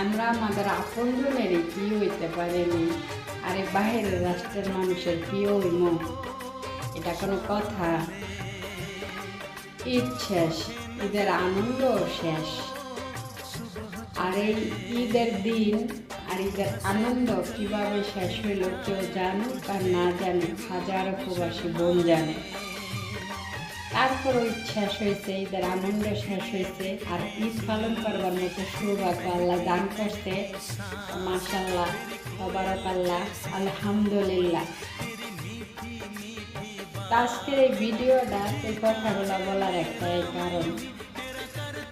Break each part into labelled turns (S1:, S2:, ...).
S1: আমরা আমাদের আপনজনেরই প্রিয় হইতে পারিনি, আরে বাহিরের রাষ্ট্রের মানুষের প্রিয় হইম, এটা কোনো কথা? ঈদ শেষ, ঈদের আনন্দ শেষ। আর এই ঈদের দিন আর ঈদের আনন্দ কিভাবে শেষ হইল কেউ জানুক আর না জানুক, হাজারো প্রবাসী বোন জানে। তারপর ঈদ শেষ হয়েছে, ঈদের আনন্দ শেষ হয়েছে, আর ঈদ পালন করবার মতো সৌভাগ্য আল্লাহ দান করছে। মাশাআল্লাহ, তাবারাকাল্লাহ, আলহামদুলিল্লাহ। আজকের এই ভিডিওটা এই কথাগুলো বলার একটাই কারণ,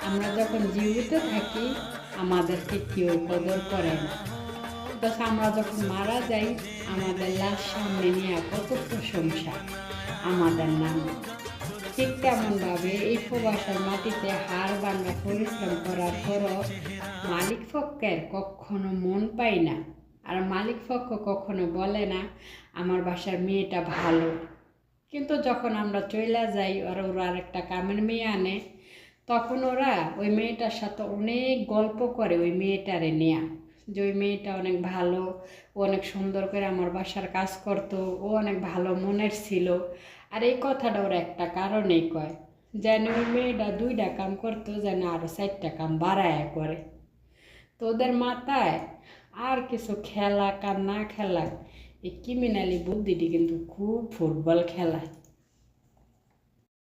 S1: আমরা যখন জীবিত থাকি আমাদেরকে কেউ কদর করে না, অথচ আমরা যখন মারা যাই আমাদের লাশ সামনে নিয়ে কত প্রশংসা আমাদের নামে। ঠিক তেমনভাবে এই প্রবাসের মাটিতে হাড় ভাঙা পরিশ্রম করার পরও মালিক পক্ষের কখনো মন পাই না, আর মালিক পক্ষ কখনো বলে না আমার বাসার মেয়েটা ভালো। কিন্তু যখন আমরা চলে যাই ওরা আরেকটা কামের মেয়ে আনে, তখন ওরা ওই মেয়েটার সাথে অনেক গল্প করে ওই মেয়েটারে নেয়া, যে ওই মেয়েটা অনেক ভালো, ও অনেক সুন্দর করে আমার বাসার কাজ করতো, ও অনেক ভালো মনের ছিল। আর এই কথাটা ওরা একটা কারণেই কয়, যেন ওই মেয়েটা 2টা কাম করতো যেন আরও 4টা কাম বাড়ায় করে। তো ওদের মাথায় আর কিছু খেলাক আর না খেলাক, এই ক্রিমিনালি বুদ্ধিটি কিন্তু খুব ফুটবল খেলায়।